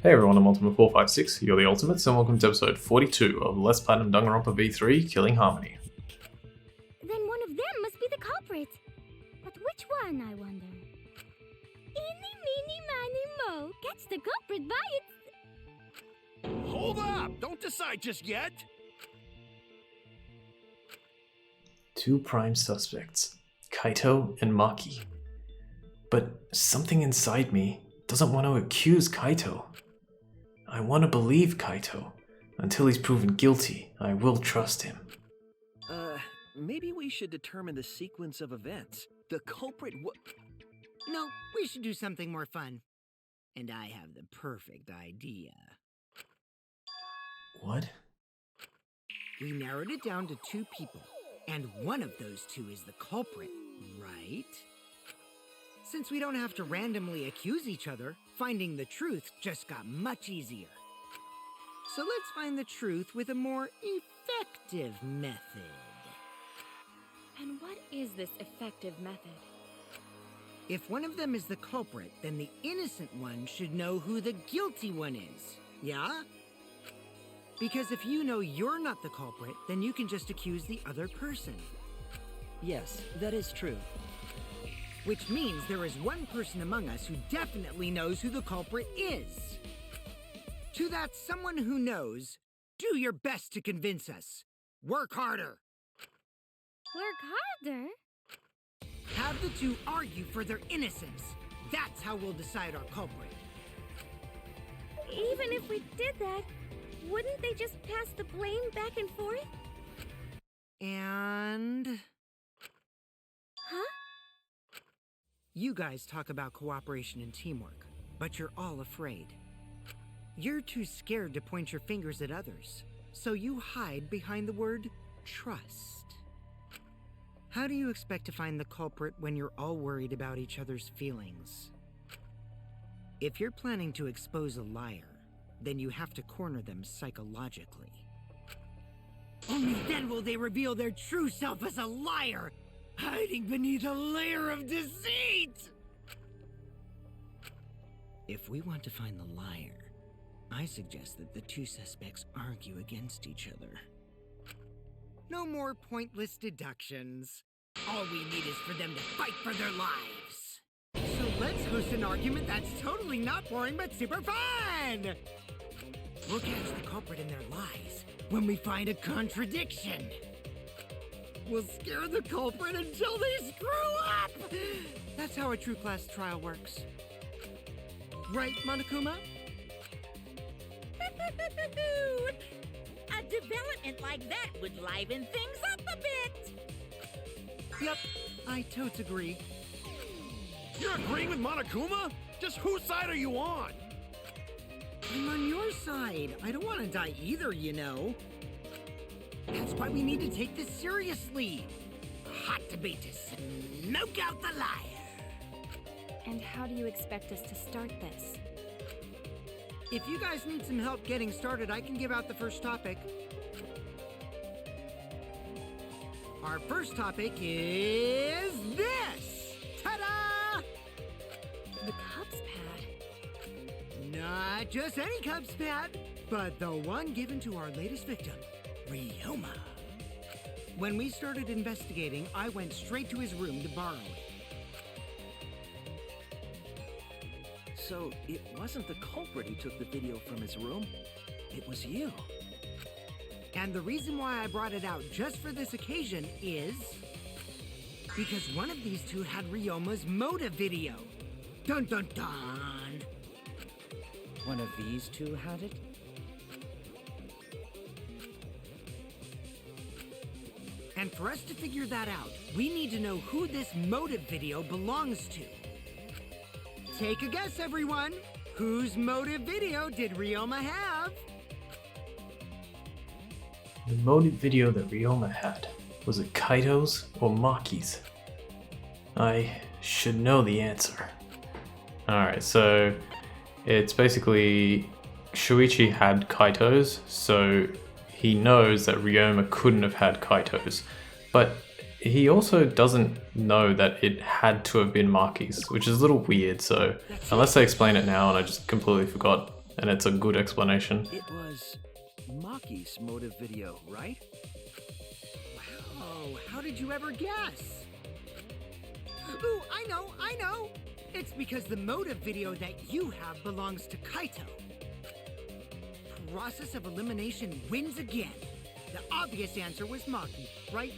Hey everyone, I'm Ultimate456, you're the Ultimates, and welcome to episode 42 of Less Platinum Danganronpa V3 Killing Harmony. Then one of them must be the culprit. But which one, I wonder? Eeny, meeny, miny, mo. Catch the culprit by its... Hold up! Don't decide just yet! Two prime suspects, Kaito and Maki. But something inside me doesn't want to accuse Kaito. I want to believe Kaito. Until he's proven guilty, I will trust him. Maybe we should determine the sequence of events. The culprit No, we should do something more fun. And I have the perfect idea. What? We narrowed it down to two people, and one of those two is the culprit, right? Since we don't have to randomly accuse each other, finding the truth just got much easier. So let's find the truth with a more effective method. And what is this effective method? If one of them is the culprit, then the innocent one should know who the guilty one is, yeah? Because if you know you're not the culprit, then you can just accuse the other person. Yes, that is true. Which means there is one person among us who definitely knows who the culprit is. To that someone who knows, do your best to convince us. Work harder. Work harder? Have the two argue for their innocence. That's how we'll decide our culprit. Even if we did that, wouldn't they just pass the blame back and forth? And... Huh? You guys talk about cooperation and teamwork, but you're all afraid. You're too scared to point your fingers at others, so you hide behind the word trust. How do you expect to find the culprit when you're all worried about each other's feelings? If you're planning to expose a liar, then you have to corner them psychologically. Only then will they reveal their true self as a liar, hiding beneath a layer of deceit! If we want to find the liar, I suggest that the two suspects argue against each other. No more pointless deductions. All we need is for them to fight for their lives. So let's host an argument that's totally not boring but super fun! We'll catch the culprit in their lies when we find a contradiction. We'll scare the culprit until they screw up! That's how a true class trial works. Right, Monokuma? A development like that would liven things up a bit. Yep, I totes agree. You're agreeing with Monokuma? Just whose side are you on? I'm on your side. I don't want to die either, you know. That's why we need to take this seriously. A hot debate to smoke out the liar. And how do you expect us to start this? If you guys need some help getting started, I can give out the first topic. Our first topic is this! Ta-da! The Cubs pad. Not just any Cubs pad, but the one given to our latest victim, Ryoma. When we started investigating, I went straight to his room to borrow it. So, it wasn't the culprit who took the video from his room. It was you. And the reason why I brought it out just for this occasion is... because one of these two had Ryoma's motive video. Dun dun dun! One of these two had it? And for us to figure that out, we need to know who this motive video belongs to. Take a guess, everyone. Whose motive video did Ryoma have? The motive video that Ryoma had, was it Kaito's or Maki's? I should know the answer. Alright, so it's basically Shuichi had Kaito's, so he knows that Ryoma couldn't have had Kaito's. But he also doesn't know that it had to have been Maki's, which is a little weird, so unless they explain it now and I just completely forgot, and it's a good explanation. It was Maki's motive video, right? Wow, how did you ever guess? Ooh, I know! It's because the motive video that you have belongs to Kaito. Process of elimination wins again. The obvious answer was Maki, right?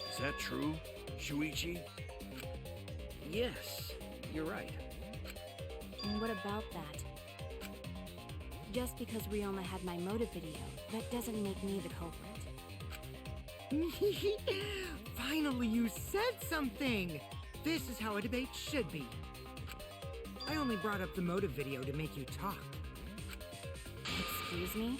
Is that true, Shuichi? Yes, you're right. And what about that? Just because Ryoma had my motive video, that doesn't make me the culprit. Finally, you said something! This is how a debate should be. I only brought up the motive video to make you talk. Excuse me?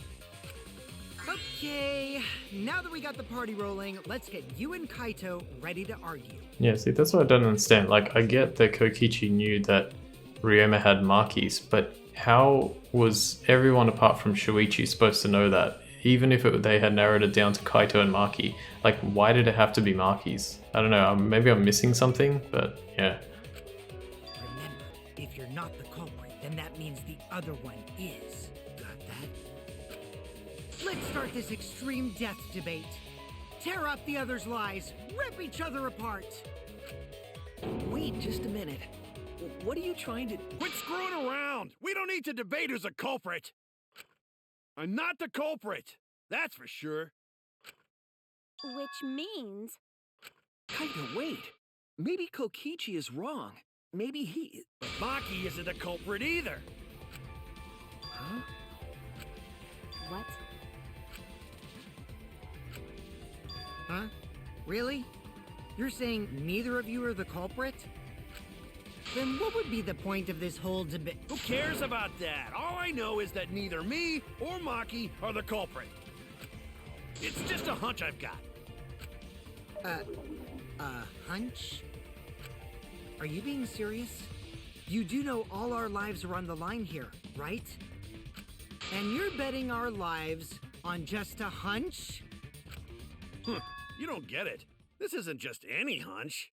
Okay, now that we got the party rolling, let's get you and Kaito ready to argue. Yeah, see, that's what I don't understand. Like, I get that Kokichi knew that Ryoma had Maki's, but how was everyone apart from Shuichi supposed to know that? Even if they had narrowed it down to Kaito and Maki, like, why did it have to be Maki's? I don't know, maybe I'm missing something, but yeah. Remember, if you're not the culprit, then that means the other one is. Got that? Let's start this extreme death debate. Tear up the other's lies, rip each other apart. Wait just a minute. What are you trying to... Quit screwing around! We don't need to debate who's a culprit! I'm not the culprit, that's for sure. Which means... Kaito, wait. Maybe Kokichi is wrong. Maybe he... But Maki isn't the culprit either. Huh? What? Huh? Really? You're saying neither of you are the culprit? Then what would be the point of this whole debate? Who cares about that? All I know is that neither me or Maki are the culprit. It's just a hunch I've got. Hunch? Are you being serious? You do know all our lives are on the line here, right? And you're betting our lives on just a hunch? You don't get it. This isn't just any hunch.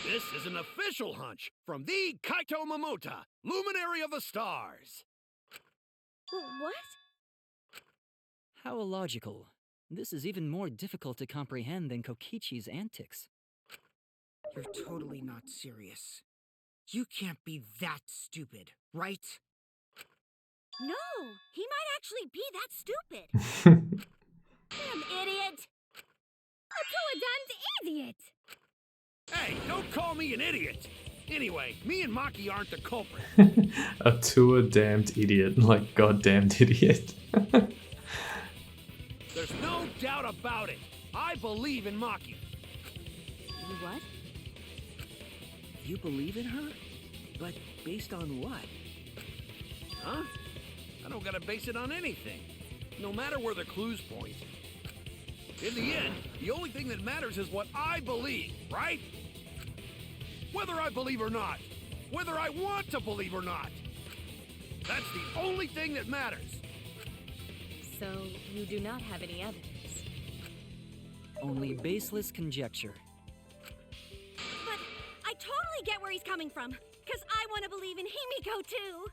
This is an official hunch from the Kaito Momota, Luminary of the Stars. What? How illogical. This is even more difficult to comprehend than Kokichi's antics. You're totally not serious. You can't be that stupid, right? No, he might actually be that stupid. Damn idiot! A damned idiot! Hey, don't call me an idiot! Anyway, me and Maki aren't the culprit. A tour damned idiot, like goddamned idiot. There's no doubt about it. I believe in Maki. You what? You believe in her? But based on what? Huh? I don't gotta base it on anything. No matter where the clues point. In the end, the only thing that matters is what I believe, right? Whether I believe or not. Whether I want to believe or not. That's the only thing that matters. So, you do not have any evidence? Only baseless conjecture. But I totally get where he's coming from. Because I want to believe in Himiko too.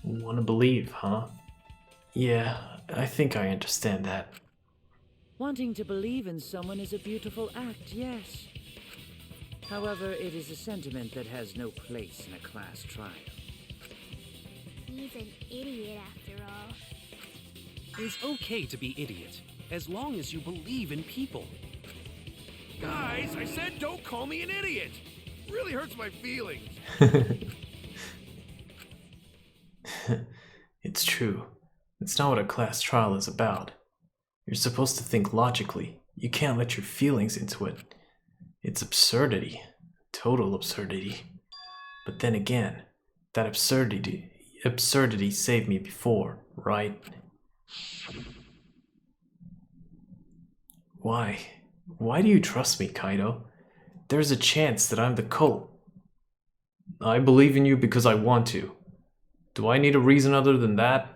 Wanna believe, huh? Yeah, I think I understand that. Wanting to believe in someone is a beautiful act, yes. However, it is a sentiment that has no place in a class trial. He's an idiot after all. It's okay to be idiot, as long as you believe in people. Guys, I said don't call me an idiot. Really hurts my feelings. It's true. It's not what a class trial is about. You're supposed to think logically. You can't let your feelings into it. It's absurdity. Total absurdity. But then again, that absurdity saved me before, right? Why? Why do you trust me, Kaito? There's a chance that I'm the cult. I believe in you because I want to. Do I need a reason other than that?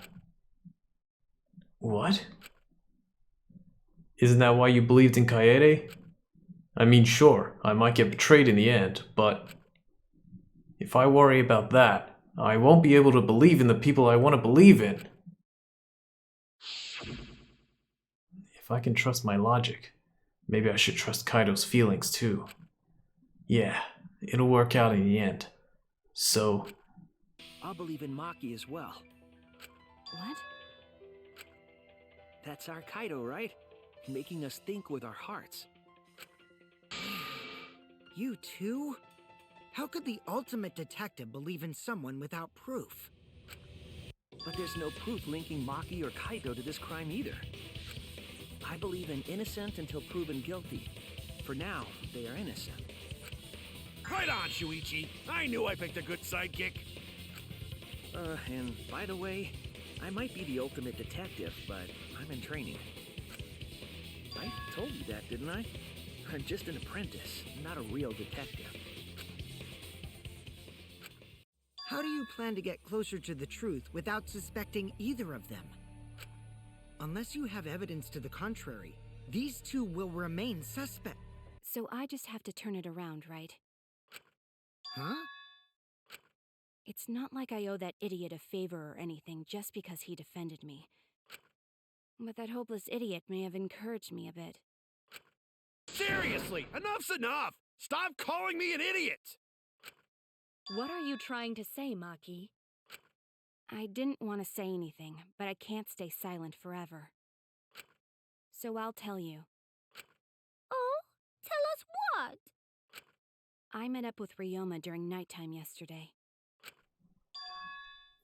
What? Isn't that why you believed in Kaede? I mean, sure, I might get betrayed in the end, but if I worry about that, I won't be able to believe in the people I want to believe in. If I can trust my logic, maybe I should trust Kaido's feelings too. Yeah, it'll work out in the end. So... I'll believe in Maki as well. What? That's our Kaido, right? Making us think with our hearts. You too? How could the ultimate detective believe in someone without proof? But there's no proof linking Maki or Kaido to this crime either. I believe in innocent until proven guilty. For now, they are innocent. Right on, Shuichi. I knew I picked a good sidekick. And by the way, I might be the ultimate detective, but I'm in training. I told you that, didn't I? I'm just an apprentice, not a real detective. How do you plan to get closer to the truth without suspecting either of them? Unless you have evidence to the contrary, these two will remain suspect. So I just have to turn it around, right? Huh? It's not like I owe that idiot a favor or anything just because he defended me. But that hopeless idiot may have encouraged me a bit. Seriously, enough's enough! Stop calling me an idiot! What are you trying to say, Maki? I didn't want to say anything, but I can't stay silent forever. So I'll tell you. Oh, tell us what? I met up with Ryoma during nighttime yesterday.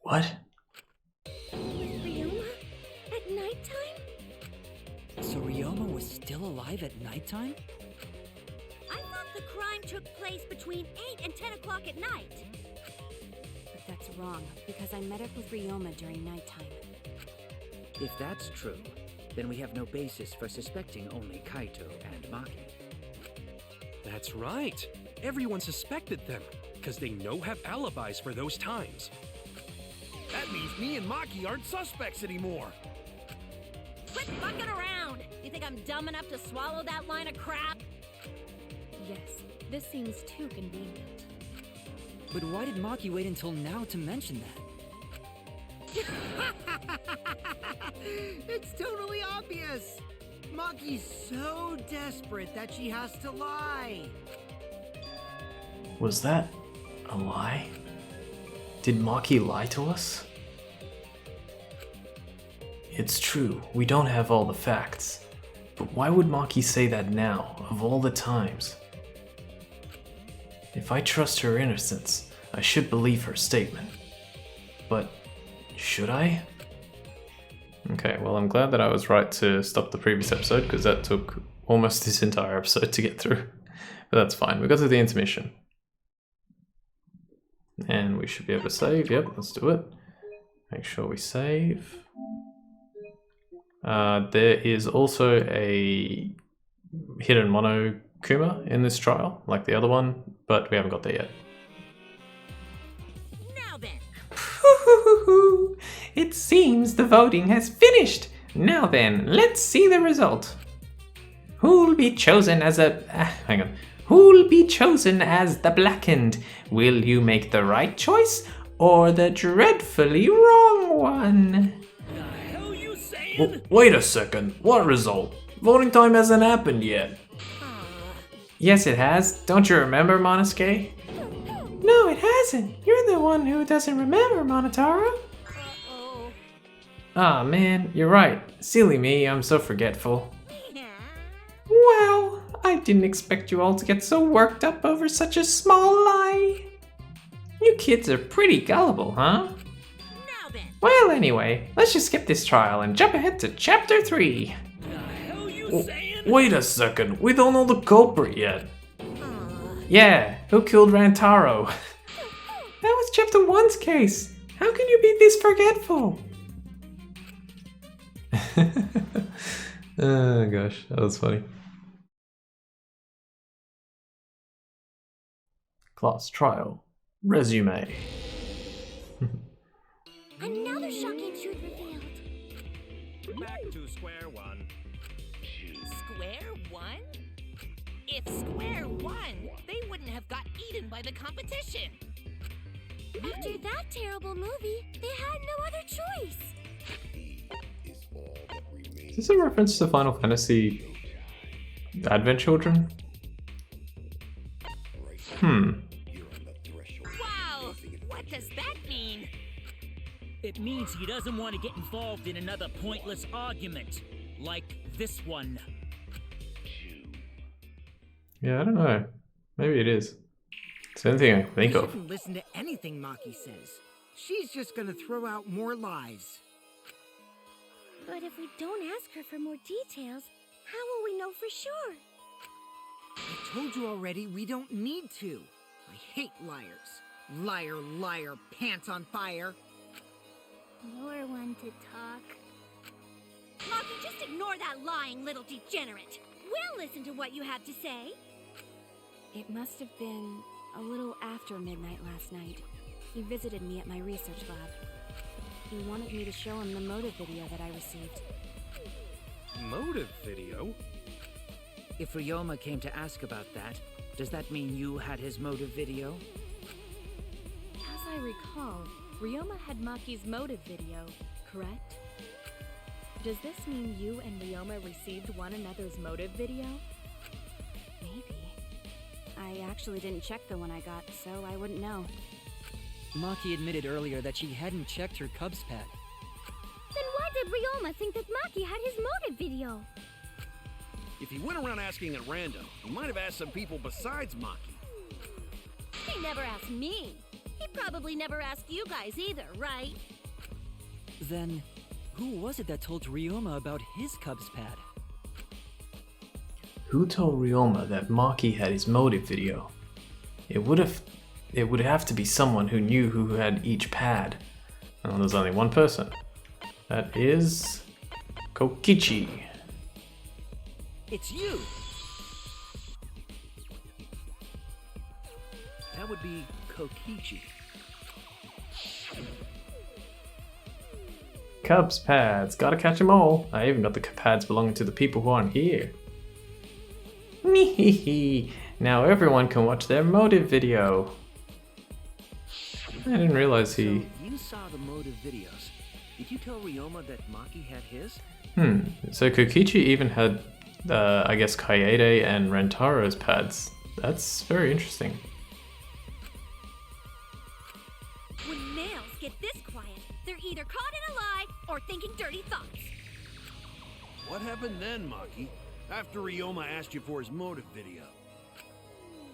What? With Ryoma? At nighttime? So Ryoma was still alive at nighttime? I thought the crime took place between 8 and 10 o'clock at night. But that's wrong, because I met up with Ryoma during nighttime. If that's true, then we have no basis for suspecting only Kaito and Maki. That's right. Everyone suspected them, because they have alibis for those times. That means me and Maki aren't suspects anymore. Quit fucking around! You think I'm dumb enough to swallow that line of crap? Yes, this seems too convenient. But why did Maki wait until now to mention that? It's totally obvious! Maki's so desperate that she has to lie. Was that a lie? Did Maki lie to us? It's true, we don't have all the facts. But why would Maki say that now, of all the times? If I trust her innocence, I should believe her statement. But should I? Okay, well, I'm glad that I was right to stop the previous episode, because that took almost this entire episode to get through. But that's fine, we got to the intermission. And we should be able to save. Yep, let's do it. Make sure we save. There is also a hidden Monokuma in this trial, like the other one, but we haven't got there yet. Now then. It seems the voting has finished. Now then, let's see the result. Who'll be chosen as Who'll be chosen as the blackened? Will you make the right choice or the dreadfully wrong one? The hell you saying? Wait a second, what result? Voting time hasn't happened yet. Yes, it has. Don't you remember, Monosuke? No, it hasn't. You're the one who doesn't remember, Monotaro. Ah, man, you're right. Silly me, I'm so forgetful. Well, I didn't expect you all to get so worked up over such a small lie. You kids are pretty gullible, huh? Now then. Well, anyway, let's just skip this trial and jump ahead to chapter 3. The hell you saying? Wait a second, we don't know the culprit yet. Yeah, who killed Rantaro? That was chapter 1's case. How can you be this forgetful? Oh gosh, that was funny. Class trial. Resume. Another shocking truth revealed. Back to square one. Square one? If square one, they wouldn't have got eaten by the competition. After that terrible movie, they had no other choice. Is this a reference to Final Fantasy Advent Children? Wow! What does that mean? It means he doesn't want to get involved in another pointless argument, like this one. Yeah, I don't know. Maybe it is. It's the only thing I can think You of. shouldn't listen to anything Maki says. She's just gonna throw out more lies. But if we don't ask her for more details, how will we know for sure? I told you already, we don't need to. I hate liars. Liar, liar, pants on fire. You're one to talk. Maki, just ignore that lying little degenerate. We'll listen to what you have to say. It must have been a little after midnight last night. He visited me at my research lab. He wanted me to show him the motive video that I received. Motive video? If Ryoma came to ask about that, does that mean you had his motive video? As I recall, Ryoma had Maki's motive video, correct? Does this mean you and Ryoma received one another's motive video? Maybe. I actually didn't check the one I got, so I wouldn't know. Maki admitted earlier that she hadn't checked her Cubs pad. Then why did Ryoma think that Maki had his motive video? If he went around asking at random, he might have asked some people besides Maki. He never asked me. He probably never asked you guys either, right? Then, who was it that told Ryoma about his Cubs pad? Who told Ryoma that Maki had his motive video? It would have to be someone who knew who had each pad. Well, there's only one person. That is Kokichi. It's you! That would be Kokichi. Cubs pads, gotta catch 'em all. I even got the pads belonging to the people who aren't here. Now everyone can watch their motive video. I didn't realize he... So you saw the motive videos. Did you tell Ryoma that Maki had his? So Kokichi even had, I guess, Kaede and Rentaro's pads. That's very interesting. When males get this quiet, they're either caught in a lie or thinking dirty thoughts. What happened then, Maki? After Ryoma asked you for his motive video?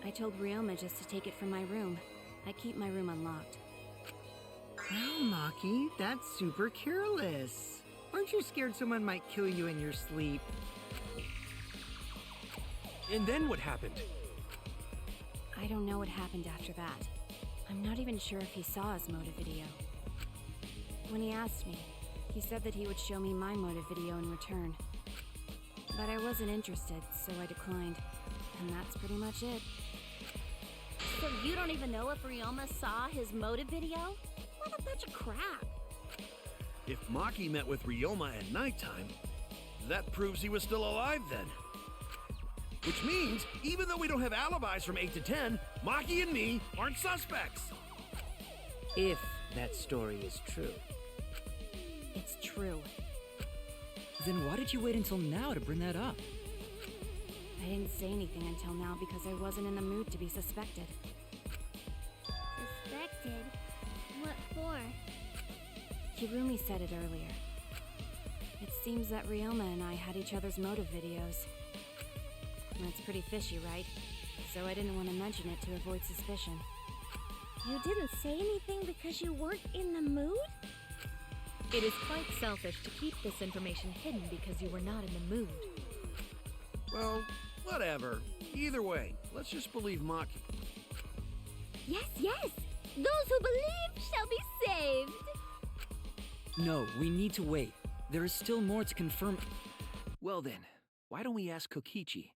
I told Ryoma just to take it from my room. I keep my room unlocked. Well, Maki, that's super careless. Aren't you scared someone might kill you in your sleep? And then what happened? I don't know what happened after that. I'm not even sure if he saw his motive video. When he asked me, he said that he would show me my motive video in return. But I wasn't interested, so I declined. And that's pretty much it. So you don't even know if Ryoma saw his motive video? What a bunch of crap. If Maki met with Ryoma at nighttime, that proves he was still alive then. Which means, even though we don't have alibis from 8 to 10, Maki and me aren't suspects. If that story is true. It's true. Then why did you wait until now to bring that up? I didn't say anything until now because I wasn't in the mood to be suspected. Suspected? What for? Kirumi said it earlier. It seems that Ryoma and I had each other's motive videos. That's pretty fishy, right? So I didn't want to mention it to avoid suspicion. You didn't say anything because you weren't in the mood? It is quite selfish to keep this information hidden because you were not in the mood. Well, whatever. Either way, let's just believe Maki. Yes, yes! Those who believe shall be saved! No, we need to wait. There is still more to confirm. Well then, why don't we ask Kokichi?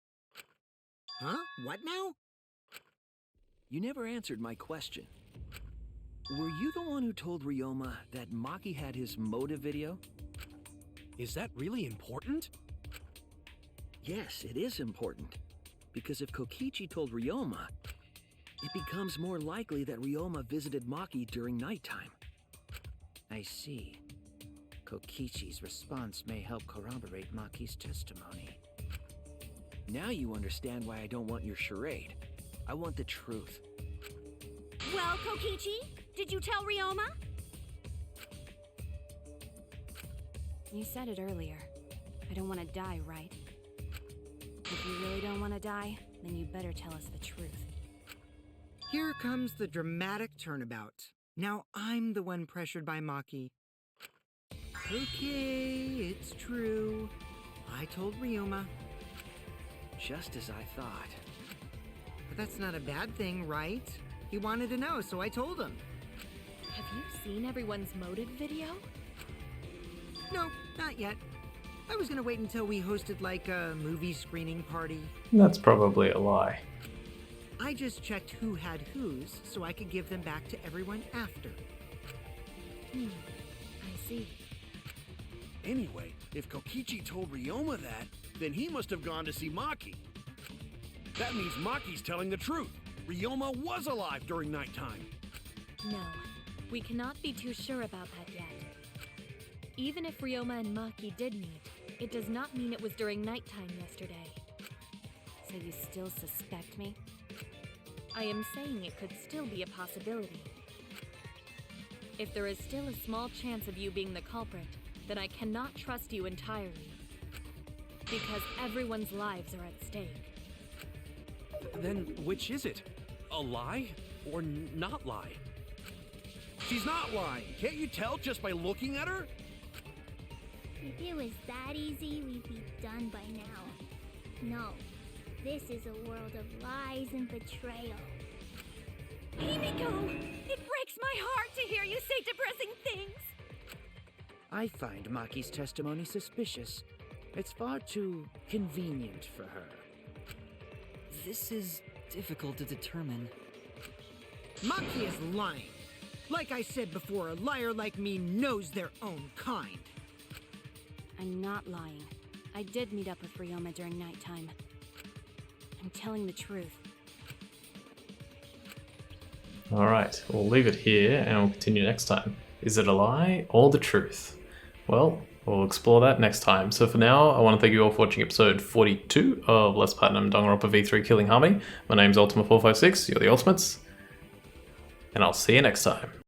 Huh? What now? You never answered my question. Were you the one who told Ryoma that Maki had his motive video? Is that really important? Yes, it is important. Because if Kokichi told Ryoma, it becomes more likely that Ryoma visited Maki during nighttime. I see. Kokichi's response may help corroborate Maki's testimony. Now you understand why I don't want your charade. I want the truth. Well, Kokichi, did you tell Ryoma? You said it earlier. I don't want to die, right? If you really don't want to die, then you better tell us the truth. Here comes the dramatic turnabout. Now I'm the one pressured by Maki. Okay, it's true. I told Ryoma. Just as I thought. But that's not a bad thing, right? He wanted to know, so I told him. Have you seen everyone's motive video? No, not yet. I was gonna wait until we hosted like a movie screening party. That's probably a lie. I just checked who had whose so I could give them back to everyone after. I see. Anyway, if Kokichi told Ryoma that, then he must have gone to see Maki. That means Maki's telling the truth. Ryoma was alive during nighttime. No, we cannot be too sure about that yet. Even if Ryoma and Maki did meet, it does not mean it was during nighttime yesterday. So you still suspect me? I am saying it could still be a possibility. If there is still a small chance of you being the culprit, then I cannot trust you entirely. Because everyone's lives are at stake. Then which is it? A lie or not lie? She's not lying. Can't you tell just by looking at her? If it was that easy, we'd be done by now. No, this is a world of lies and betrayal. Himiko! It breaks my heart to hear you say depressing things! I find Maki's testimony suspicious. It's far too convenient for her. This is difficult to determine. Maki is lying. Like I said before, a liar like me knows their own kind. I'm not lying. I did meet up with Ryoma during nighttime. I'm telling the truth. Alright, we'll leave it here and we'll continue next time. Is it a lie or the truth? Well, we'll explore that next time. So for now, I want to thank you all for watching episode 42 of Let's Platinum Danganronpa V3 Killing Harmony. My name's Ultima456, you're the Ultimates, and I'll see you next time.